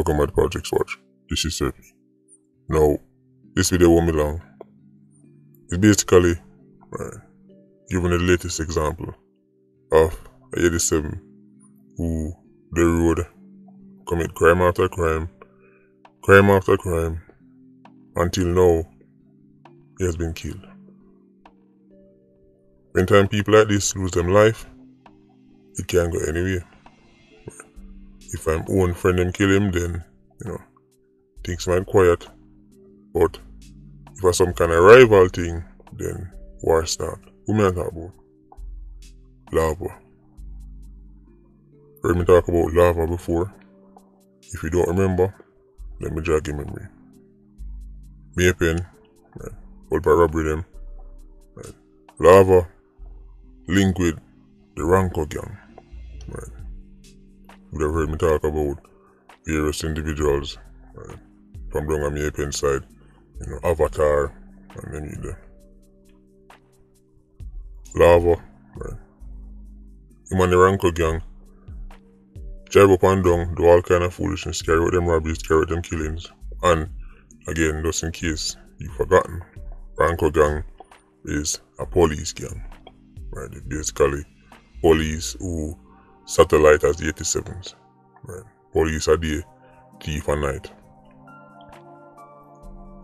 Welcome to Politricks Watch. This is SH0T. Now, this video won't be long. It's basically giving the latest example of a 87 who the road commit crime after crime after crime, until now he has been killed. When time people like this lose them life, it can't go anywhere. If I'm own friend them kill him, then things might quiet. But if it's some kind of rival thing, then war start. Who may I talk about? Lava. Heard me talk about lava before. If you don't remember, let me jog your memory. Jamaican, all by robbery them. Lava linked with the Ranko gang. You would have heard me talk about various individuals from down on Jamaican side, Avatar and them either. Lava, him and the Ranko gang drive up and down, do all kind of foolishness, carry out them robberies, carry out them killings. And again, just in case you've forgotten, Ranko gang is a police gang. It's basically police who satellite as the 87s. Police are day, thief at night.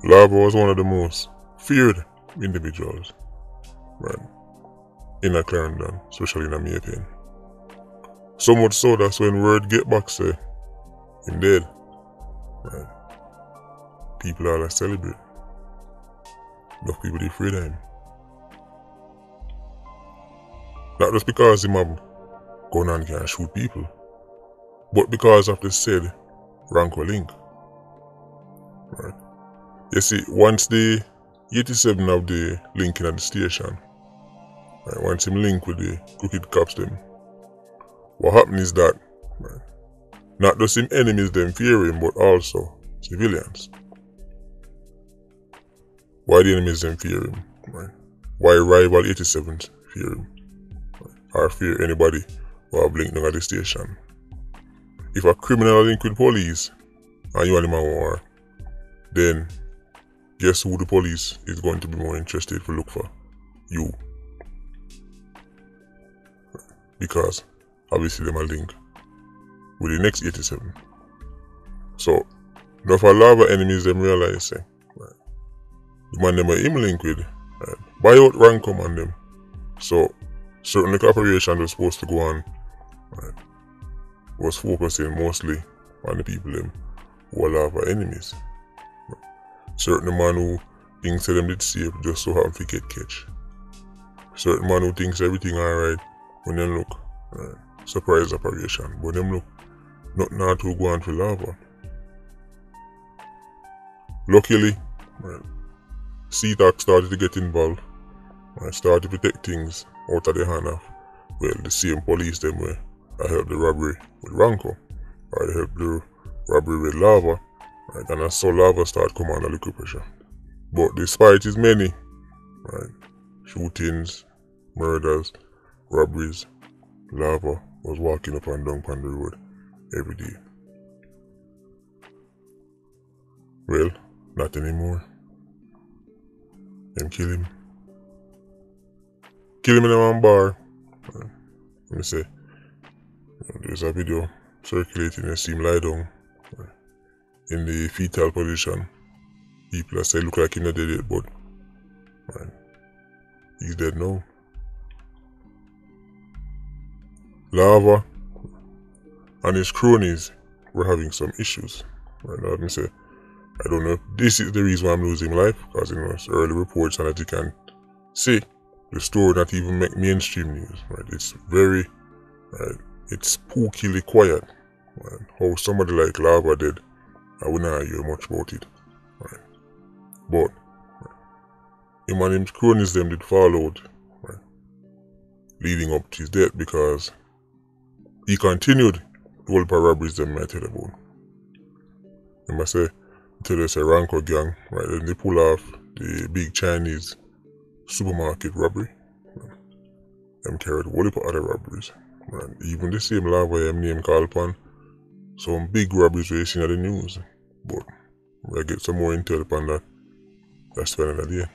Lava was one of the most feared individuals in a Clarendon, especially in Jamaica. So much so that's when word get back say him dead. People are like celebrate. Enough people are afraid of him. Not just because him have gun and can shoot people, but because of the said Ranko link. You see, once the 87 have the link in at the station, once him link with the crooked cops them, what happens is that not just him enemies them fear him, but also civilians. Why the enemies them fear him? Why rival 87s fear him? Or fear anybody who have linked at the station? If a criminal link with police and you and him a war, then guess who the police is going to be more interested to look for? You. Because obviously them a link with the next 87. So now for lava enemies them realize say, the man them a him link with, buy out Ranko man them. So certain operation was supposed to go on was focusing mostly on the people them who are lava enemies. Certain man who thinks them did safe just so happen to get catch. Certain man who thinks everything alright when them look surprise operation, but them look nothing at all go on for lava. Luckily, SH0T started to get involved and started to protect things out of the hand of the same police them where I helped the robbery with Ranko, or I helped the robbery with lava, and I saw lava start come under little pressure. But despite his many shootings, murders, robberies, lava was walking up and down on the road every day. Well, not anymore. Them kill him. Kill him in a bar. Let me say, there's a video circulating and see him lie down in the fetal position. People say look like he's not dead yet, but he's dead now. Lava and his cronies were having some issues. Let me say, I don't know if this is the reason why I'm losing life, because it's early reports and that you can see the story not even make mainstream news. It's very it's spookily quiet. How somebody like Lava did, I wouldn't hear much about it. But him and his cronies them did fall out leading up to his death, because he continued to hold robberies them I tell about. I must say, until there's a Ranko gang, then they pull off the big Chinese supermarket robbery. Them carried a whole heap of other robberies. Even the same lava name called upon some big robberies we're seeing on the news. But I get some more intel upon that. That's for another day.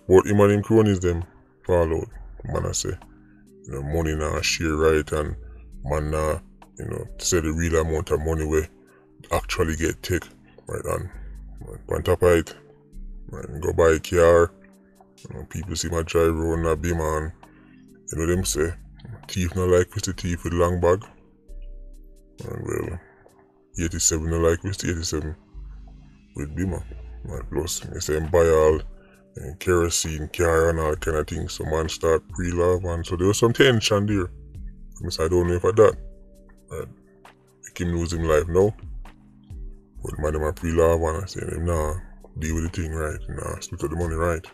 But him and him cronies them fall out. Man I say, money now share right, and man now, say the real amount of money we actually get take, right, and on top of it, right, go buy a car. People see my drive around a beam, and them say, thief no like Mr. Thief with long bag. And well, 87 no like Mr. 87 with Beamer. Plus, they say buy all kerosene, car and all kind of things. So man start pre-love, and so there was some tension there. I don't know if I that. Make him lose him life now. But man them a pre-love, and I say him nah, deal with the thing right, nah, split up the money right.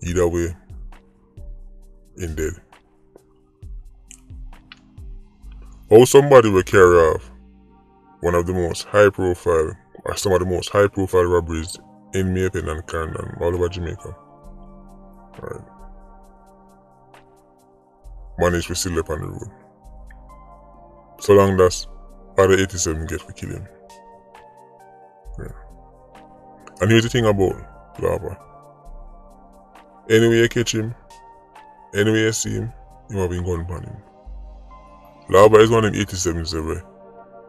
Either way, in dead. How somebody will carry off one of the most high profile, or some of the most high profile robberies in Jamaica and Canada, all over Jamaica. Right. Managed to still up on the road. So long that's other 87 get to kill him. Yeah. And here's the thing about Lava. Anyway you catch him, anyway you see him, you have been gun upon him. Lava is one of them 87s that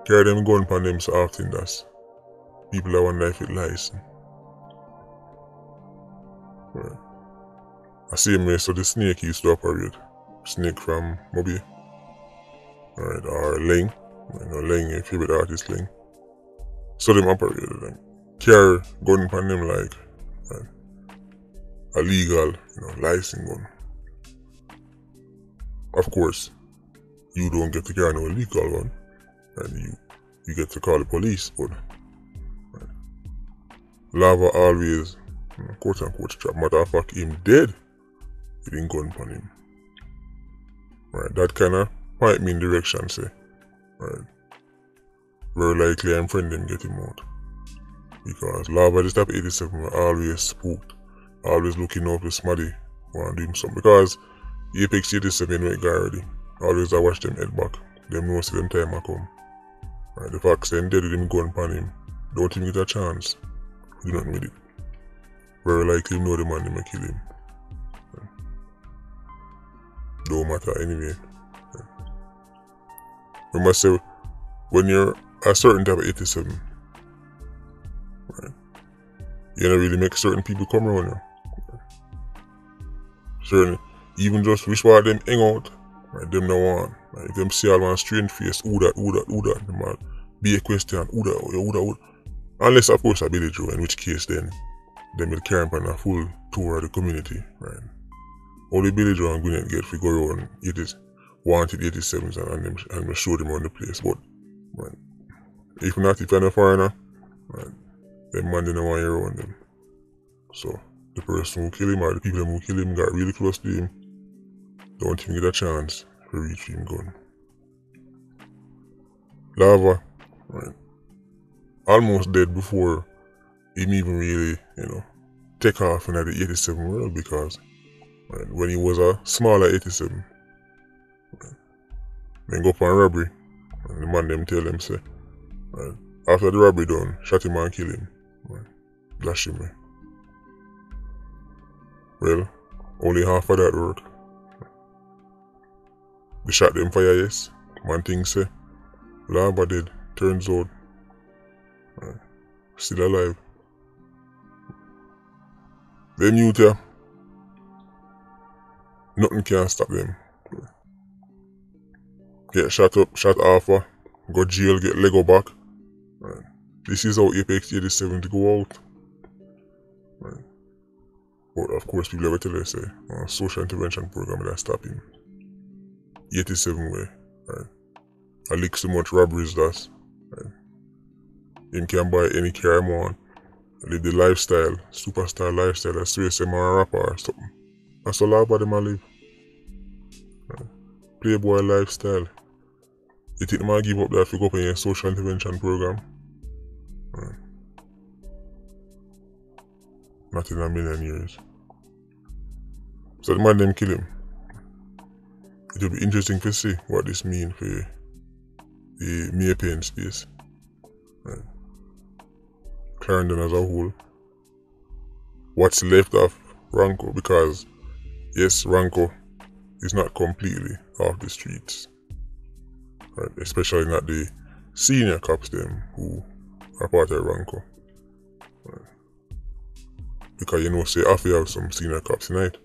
carry them gun upon them so often that people that wonder if it lies. Right. I see him so the snake used to operate. Snake from Moby. Right, or Ling. Ling, your favorite artist Ling. So them operated them. Carry gun upon them like a legal, license gun. Of course, you don't get to carry no illegal one, and you get to call the police, but Lava always, quote unquote, trap. Matter of fact, him dead, he didn't gun upon him. Right, that kind of point me in direction, say, right, very likely I'm friend him get him out. Because Lava this type of 87 were always spooked, always looking up to somebody want to do him something. Because Apex 87 went guy already. Always I watch them head back. Them know see them time I come. Right, the fact them dead with him gun upon him, don't even get a chance. Do nothing with it. Very likely know the man they may kill him. Right. Don't matter anyway. Right. Remember say when you're a certain type of 87, right, you don't really make certain people come around you. Right. Certain, even just wish one of them hang out. Right, them no one. Right, if them see all one strange face, who that, the man be a question, who that. Unless of course a Billy Joe, in which case then them will carry on a full tour of the community, right? Only Billy Joe and Gwyneth get to go around wanted 87s and show them around the place. But right, if you're not a foreigner, right, them man didn't want you around them. So the person who kill him or the people who kill him got really close to him, don't even get a chance to reach him gun. Lava, right, almost dead before him even really, take off in the 87 world, because right, when he was a smaller 87, right, then go for a robbery, and the man them tell them say, right, after the robbery done, shot him and kill him, right, dash him. Well, only half of that work. They shot them fire, yes. Man things say, Lava dead, turns out, right, still alive. Them youth here, nothing can stop them. Get shot up, shot off, go jail, get Lego back. Right. This is how Apex 87 to go out. Right. But of course people ever tell us say, social intervention program that stop him. 87 way. Right. I lick so much robberies that right, him can buy any car he want. Live the lifestyle, superstar lifestyle, that's why say man a rapper or something. That's all about them I live. Right. Playboy lifestyle. You think man give up that if you go up in your social intervention program? Right. Not in a million years. So the man them kill him. it will be interesting to see what this means for the Jamaican space. Right. Clarendon as a whole. What's left of Ranko, because yes, Ranko is not completely off the streets. Right. Especially not the senior cops them who are part of Ranko. Right. Because you know, say after you have some senior cops tonight.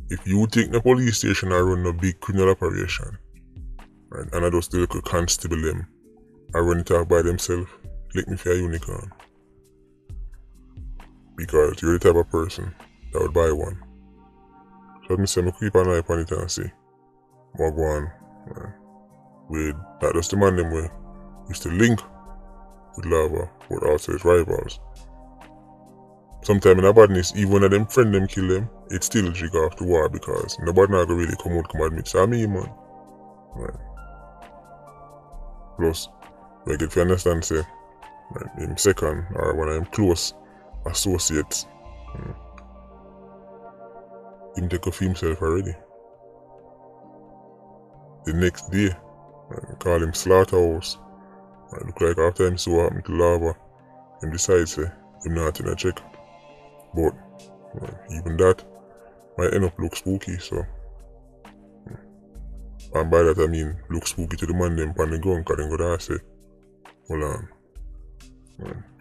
If you take the police station and run a big criminal operation, right, and I just the little constable them, I run it off by themselves, lick me for a unicorn. Because you're the type of person that would buy one. So I say I keep an eye upon it and see what go on. Right. With not just the man them way used to link with Lava, but also his rivals. Sometimes in a badness, even when them friend them kill them, it still jig off the war because nobody not gonna really come admit, say me man. Right. Plus, like if you understand, say, right, him second or one of them close associates, him take off himself already. The next day, right, call him Slaughterhouse. Right, look like after him saw what happened to Lava, him decide say him not in a check. But even that might end up look spooky, so and by that I mean look spooky to the man them on the ground, cause them gonna say, hold on,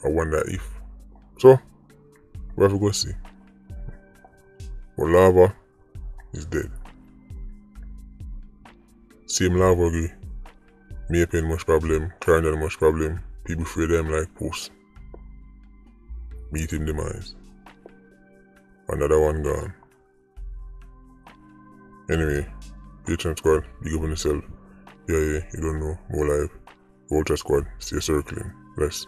I wonder if. So we have to go see. But Lava is dead. Same Lava agree. Jamaican much problem, Clarendon much problem, people fear them like posts. Meeting demise. Another one gone. Anyway, Patreon squad, big up on yourself. Yeah, you don't know, more live. Ultra squad, stay circling. Bless.